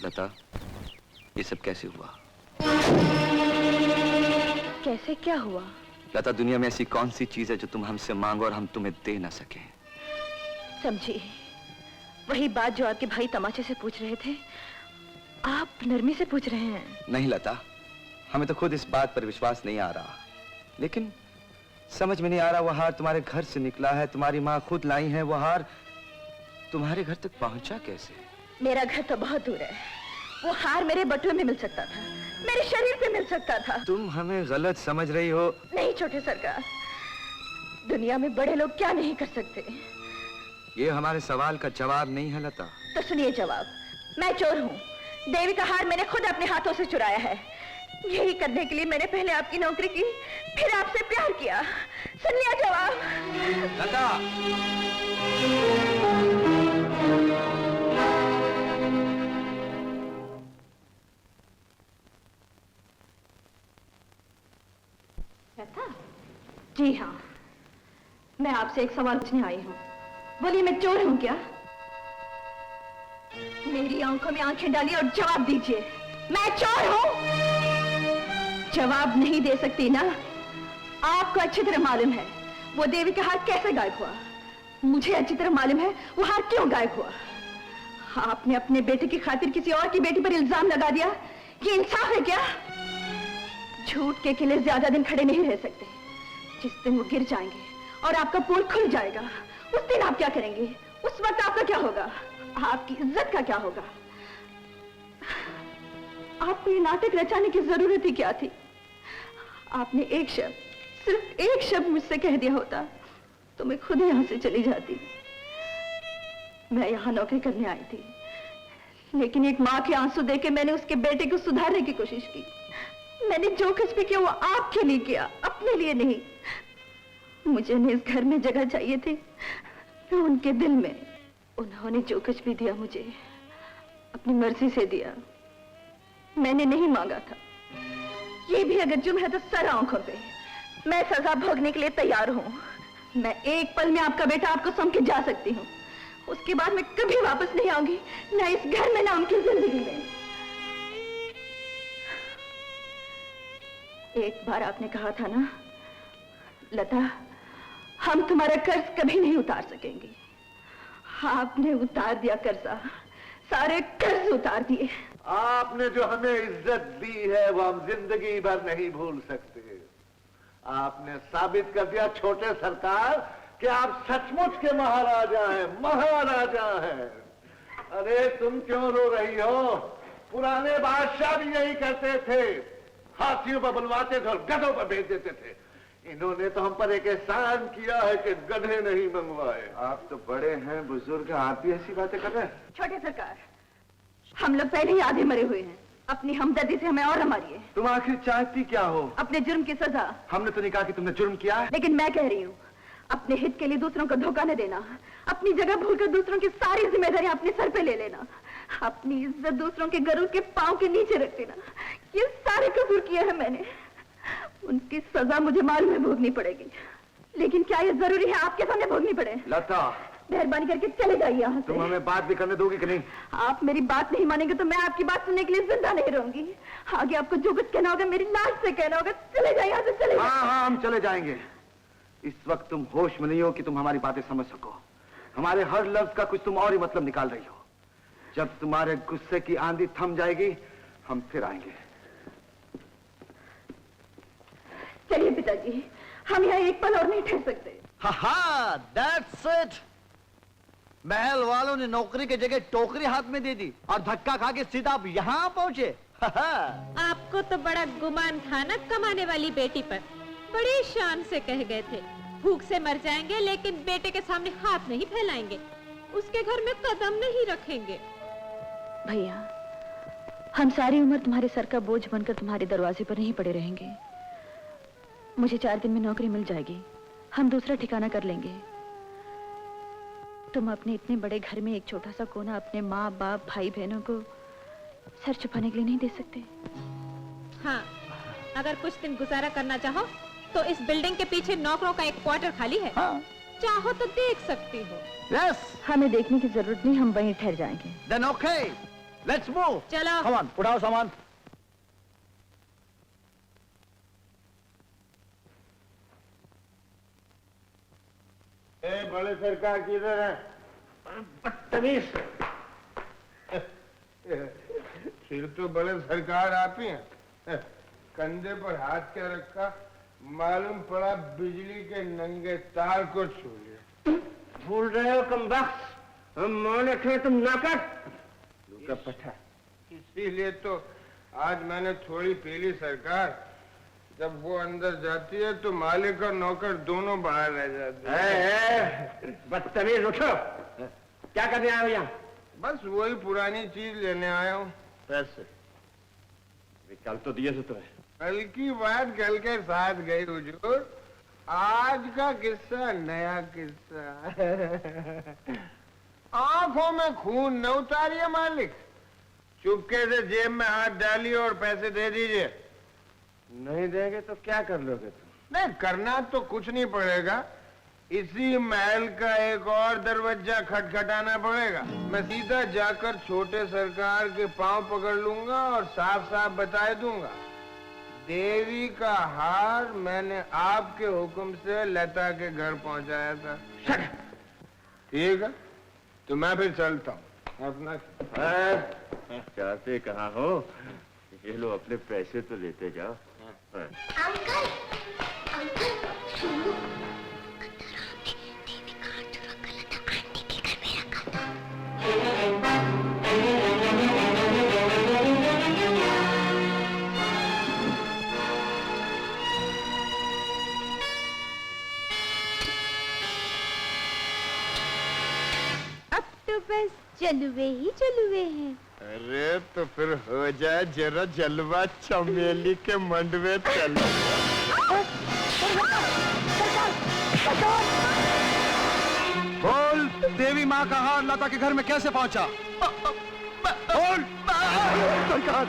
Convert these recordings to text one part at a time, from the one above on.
लता, ये सब कैसे हुआ? कैसे क्या हुआ? लता, दुनिया में ऐसी कौन सी चीज है जो तुम हमसे मांगो और हम तुम्हें दे ना सके? समझी, वही बात जो आपके भाई तमाचे से पूछ रहे थे, आप नरमी से पूछ रहे हैं। नहीं लता, हमें तो खुद इस बात पर विश्वास नहीं आ रहा, लेकिन समझ में नहीं आ रहा वो हार तुम्हारे घर से निकला है, तुम्हारी माँ खुद लाई है, वो हार तुम्हारे घर तक पहुंचा कैसे? मेरा घर तो बहुत दूर है, वो हार मेरे बटुए में मिल सकता था, मेरे शरीर पे मिल सकता था। तुम हमें गलत समझ रही हो। नहीं छोटे सरकार, दुनिया में बड़े लोग क्या नहीं कर सकते। ये हमारे सवाल का जवाब नहीं है लता। तो सुनिए जवाब, मैं चोर हूँ, देवी का हार मैंने खुद अपने हाथों से चुराया है। यही करने के लिए मैंने पहले आपकी नौकरी की, फिर आपसे प्यार किया। सुन लिया जवाब? लता! लता? जी हाँ, मैं आपसे एक सवाल पूछने आई हूँ। बोलिए, मैं चोर हूँ क्या? मेरी आंखों में आंखें डालिए और जवाब दीजिए, मैं चोर हूँ? जवाब नहीं दे सकती ना? आपको अच्छी तरह मालूम है वो देवी का हार कैसे गायब हुआ। मुझे अच्छी तरह मालूम है वो हार क्यों गायब हुआ। आपने अपने बेटे की खातिर किसी और की बेटी पर इल्जाम लगा दिया, ये इंसाफ है क्या? झूठ के किले ज्यादा दिन खड़े नहीं रह सकते। जिस दिन वो गिर जाएंगे और आपका पोल खुल जाएगा, उस दिन आप क्या करेंगे? उस वक्त आपका क्या होगा? आपकी इज्जत का क्या होगा? आपको ये नाटक रचाने की जरूरत ही क्या थी? आपने एक शब्द, सिर्फ एक शब्द मुझसे कह दिया होता तो मैं खुद यहां से चली जाती। मैं यहां नौकरी करने आई थी, लेकिन एक माँ के आंसू देके मैंने उसके बेटे को सुधारने की कोशिश की। मैंने जो कुछ भी किया वो आपके लिए किया, अपने लिए नहीं। मुझे इस घर में जगह चाहिए थी, मैं उनके दिल में। उन्होंने जो कुछ भी दिया मुझे अपनी मर्जी से दिया, मैंने नहीं मांगा था। ये भी अगर जुर्म है तो सर आंखों पे। मैं सजा भोगने के लिए तैयार हूँ। मैं एक पल में आपका बेटा आपको सौंप के जा सकती हूँ, उसके बाद मैं कभी वापस नहीं आऊंगी, ना इस घर में ना उनकी जिंदगी में। एक बार आपने कहा था ना लता, हम तुम्हारा कर्ज कभी नहीं उतार सकेंगे। आपने उतार दिया कर्जा, सारे कर्ज उतार दिए। आपने जो हमें इज्जत दी है वो हम जिंदगी भर नहीं भूल सकते। आपने साबित कर दिया छोटे सरकार कि आप सचमुच के महाराजा हैं, महाराजा हैं। अरे तुम क्यों रो रही हो? पुराने बादशाह भी यही करते थे, हाथियों पर बुलवाते थे और गधों पर भेज देते थे। इन्होंने तो हम पर एक एहसान किया है कि गधे नहीं मंगवाए। आप तो बड़े हैं, बुजुर्ग, आप भी ऐसी बातें कर रहे हैं? छोटे सरकार, हम लोग पहले ही आधे मरे हुए हैं, अपनी हमदर्दी से हमें और मारिए। तुम आखिर चाहती क्या हो? अपने जुर्म की सजा। हमने तो नहीं कहा कि तुमने जुर्म किया है। लेकिन मैं कह रही हूँ, अपने हित के लिए दूसरों को धोखा न देना, अपनी जगह भूलकर दूसरों की सारी जिम्मेदारी अपने सर पे ले लेना, अपनी इज्जत दूसरों के गरुड़ के पांव के नीचे रख देना, ये सारे कसूर किए हैं मैंने। उनकी सजा मुझे मालूम है भोगनी पड़ेगी, लेकिन क्या ये जरूरी है आपके सामने भोगनी पड़े? लता, मेहरबानी करके चले जाइए यहाँ से। तुम हमें बात भी करने दोगी कि नहीं? आप मेरी बात नहीं मानेंगे तो मैं आपकी बात सुनने के लिए जिंदा नहीं रहूंगी। आगे आपको जो कुछ कहना होगा मेरी लाश से कहना होगा। चले जाइए यहाँ से, चले जाइए। हाँ, हम चले जाएंगे। इस वक्त तुम होश में नहीं हो कि तुम हमारी बातें समझ सको। हमारे हर लफ्ज का कुछ तुम और ही मतलब निकाल रही हो। जब तुम्हारे गुस्से की आंधी थम जाएगी, हम फिर आएंगे। चलिए पिताजी, हम यहाँ एक पल और नहीं ठहर सकते। हा, दैट्स इट। महल वालों ने नौकरी की जगह टोकरी हाथ में दे दी और धक्का खा के सीधा आप यहाँ पहुँचे। आपको तो बड़ा गुमान था ना कमाने वाली बेटी पर। बड़ी शान से कह गए थे भूख से मर जाएंगे लेकिन बेटे के सामने हाथ नहीं फैलाएंगे, उसके घर में कदम नहीं रखेंगे। भैया, हम सारी उम्र तुम्हारे सर का बोझ बनकर तुम्हारे दरवाजे पर नहीं पड़े रहेंगे। मुझे 4 दिन में नौकरी मिल जाएगी, हम दूसरा ठिकाना कर लेंगे। तुम अपने इतने बड़े घर में एक छोटा सा कोना अपने माँ बाप भाई बहनों को सर छुपाने के लिए नहीं दे सकते? हाँ, अगर कुछ दिन गुजारा करना चाहो तो इस बिल्डिंग के पीछे नौकरों का एक क्वार्टर खाली है। हाँ। चाहो तो देख सकती हो। यस, हमें देखने की जरूरत नहीं, हम वहीं ठहर जाएंगे। Then okay, let's move. चलो। कम ऑन, उठाओ सामान। बड़े सरकार किधर है? बदतमीज। फिर तो बड़े सरकार आप ही हैं। कंधे पर हाथ क्या रखा, मालूम पड़ा बिजली के नंगे तार को छू लिया। भूल रहे हो कमबख्त, हम मौन थे तुम नाकट का पठा। इसीलिए तो आज मैंने थोड़ी पी ली सरकार। जब वो अंदर जाती है तो मालिक और नौकर दोनों बाहर रह जाते हैं। बदतमीज, उठो। क्या करने आए हो यहाँ? बस वही पुरानी चीज लेने आया हूँ, पैसे। कल तो दिए थे तुम्हें। कल की बात कल के साथ गई हुजूर, आज का किस्सा नया किस्सा। आंखों में खून न उतारिए मालिक, चुपके से जेब में हाथ डालिए और पैसे दे दीजिए। नहीं देंगे तो क्या कर लोगे तुम? नहीं, करना तो कुछ नहीं पड़ेगा। इसी महल का एक और दरवाजा खटखटाना पड़ेगा। मैं सीधा जाकर छोटे सरकार के पांव पकड़ लूंगा और साफ साफ बता दूंगा, देवी का हार मैंने आपके हुक्म से लता के घर पहुंचाया था। ठीक है, तो मैं फिर चलता हूँ। अपना चाहते कहाँ हो? ये लो, अपने पैसे तो लेते जाओ। अंकल, अंकल सुनो, अब तो बस जलवे ही जलवे हैं। अरे तो फिर हो जाए जरा जलवा, चमेली के मंडवे चलो। बोल, देवी माँ का हार लता के घर में कैसे पहुंचा? बोल। सरकार,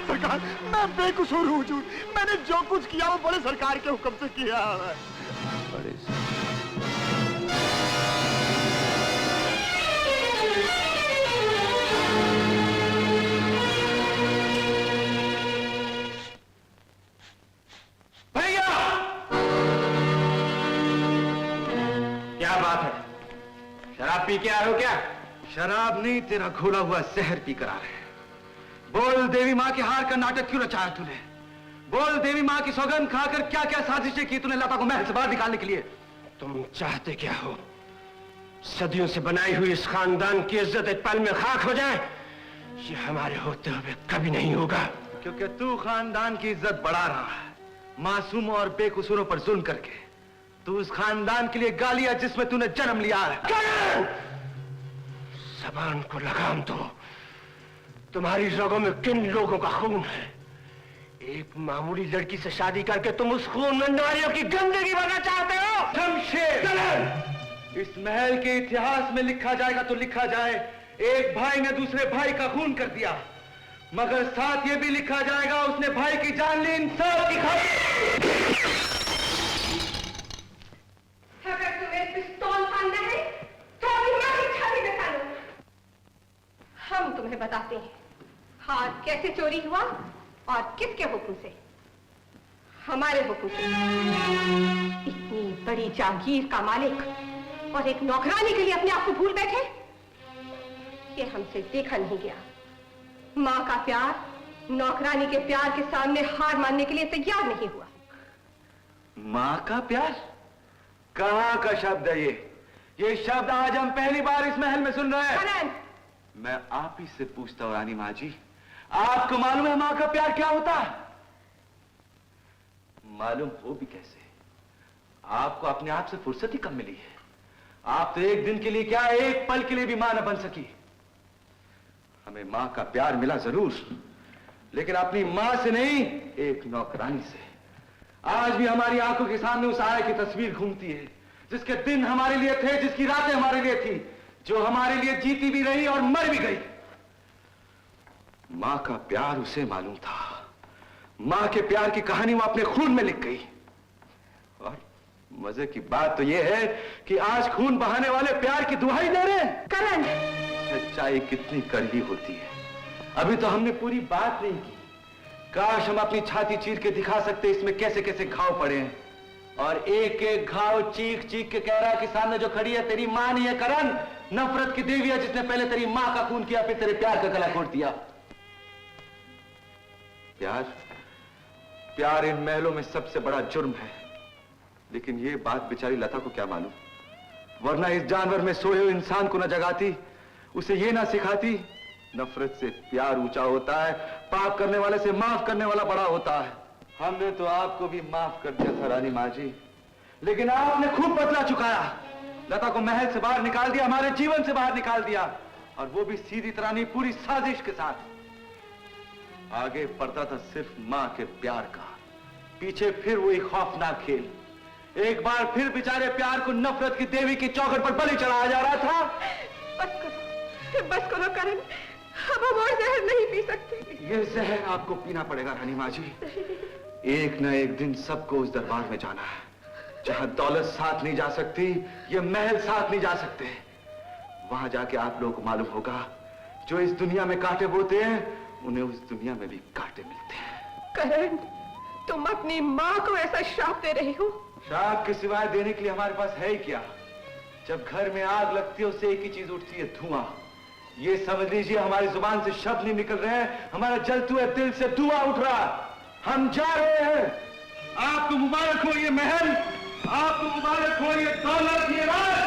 सरकार, मैं बेकसूर हूँ हुजूर। मैंने जो कुछ किया वो बड़े सरकार के हुक्म से किया है। बड़े शराब पी के आए हो क्या? शराब नहीं, तेरा घोला हुआ जहर पी कर आ रहे हैं। बोल, देवी माँ के हार का नाटक क्यों रचाया तूने? बोल, देवी माँ की सौगंध खाकर क्या क्या साजिशें की तूने लता को महल से बाहर निकालने के लिए? तुम चाहते क्या हो? सदियों से बनाई हुई इस खानदान की इज्जत एक पल में खाक हो जाए? ये हमारे होते हुए कभी नहीं होगा। क्योंकि तू खानदान की इज्जत बढ़ा रहा है, मासूमों और बेकसूरों पर जुल्म करके। तू उस खानदान के लिए गालियां जिसमें तूने जन्म लिया है। जबान को लगाम दो। तुम्हारी रगों में किन लोगों का खून है? एक मामूली लड़की से शादी करके तुम उस खून में नारियों की गंदगी भरना चाहते हो? शमशेर, इस महल के इतिहास में लिखा जाएगा तो लिखा जाए, एक भाई ने दूसरे भाई का खून कर दिया, मगर साथ ये भी लिखा जाएगा उसने भाई की जान ली इंसाफ की खातिर। अगर तुम्हें पिस्तौल मारना है तो अभी हमारी छाती में डालो। हम तुम्हें बताते हैं हार कैसे चोरी हुआ और किसके हुक्म से। हमारे हुक्म से। इतनी बड़ी जागीर का मालिक और एक नौकरानी के लिए अपने आप को भूल बैठे, ये हमसे देखा नहीं गया। माँ का प्यार नौकरानी के प्यार के सामने हार मानने के लिए तैयार नहीं हुआ। माँ का प्यार? कहाँ का शब्द है ये शब्द आज हम पहली बार इस महल में सुन रहे हैं। मैं आप ही से पूछता हूँ रानी माँ जी, आपको मालूम है माँ का प्यार क्या होता है? मालूम हो भी कैसे? आपको अपने आप से फुर्सत ही कम मिली है। आप तो एक दिन के लिए क्या, एक पल के लिए भी मां न बन सकी। हमें मां का प्यार मिला जरूर, लेकिन अपनी मां से नहीं, एक नौकरानी से। आज भी हमारी आंखों के सामने उस आया की तस्वीर घूमती है, जिसके दिन हमारे लिए थे, जिसकी रातें हमारे लिए थी, जो हमारे लिए जीती भी रही और मर भी गई। मां का प्यार उसे मालूम था। मां के प्यार की कहानी वो अपने खून में लिख गई। और मजे की बात तो यह है कि आज खून बहाने वाले प्यार की दुहाई दे रहे हैं। करण, सच्चाई कितनी कड़वी होती है। अभी तो हमने पूरी बात नहीं की। काश हम अपनी छाती चीर के दिखा सकते इसमें कैसे कैसे घाव पड़े हैं। और एक एक घाव चीख चीख के कह रहा है कि सामने जो खड़ी है तेरी मां नहीं है करण, नफरत की देवी है जिसने पहले तेरी मां का खून किया, फिर तेरे प्यार का गला घोट दिया। प्यार प्यार इन महलों में सबसे बड़ा जुर्म है, लेकिन ये बात बेचारी लता को क्या मालूम, वरना इस जानवर में सोए हुए इंसान को न जगाती, उसे ये ना सिखाती नफरत से प्यार ऊंचा होता है, पाप करने वाले से माफ करने वाला बड़ा होता है। हमने तो आपको भी माफ कर दिया था रानी माँ जी, लेकिन आपने खूब बदला चुकाया। लता को महल से बाहर निकाल दिया, हमारे जीवन से बाहर निकाल दिया, और वो भी सीधी तरह नहीं, पूरी साजिश के साथ। आगे पड़ता था सिर्फ माँ के प्यार का, पीछे फिर वही खौफनाक खेल। एक बार फिर बेचारे प्यार को नफरत की देवी की चौखट पर बलि चढ़ाया जा रहा था। बस करो करण, अब हम और जहर नहीं पी सकते। ये जहर आपको पीना पड़ेगा रानी माँ जी। एक न एक दिन सबको उस दरबार में जाना है जहां दौलत साथ नहीं जा सकती, ये महल साथ नहीं जा सकते। वहां जाके आप लोगों को मालूम होगा, जो इस दुनिया में कांटे बोते हैं उन्हें उस दुनिया में भी कांटे मिलते हैं। करण, तुम अपनी माँ को ऐसा श्राप दे रहे हो? श्राप के सिवाय देने के लिए हमारे पास है ही क्या? जब घर में आग लगती है उससे एक ही चीज उठती है, धुआं। ये समझ लीजिए हमारी जुबान से शब्द नहीं निकल रहे हैं, हमारा जलते हुए दिल से धुआं उठ रहा। हम जा रहे हैं। आपको मुबारक हो ये महल, आपको मुबारक हो ये दौलत, ये राज।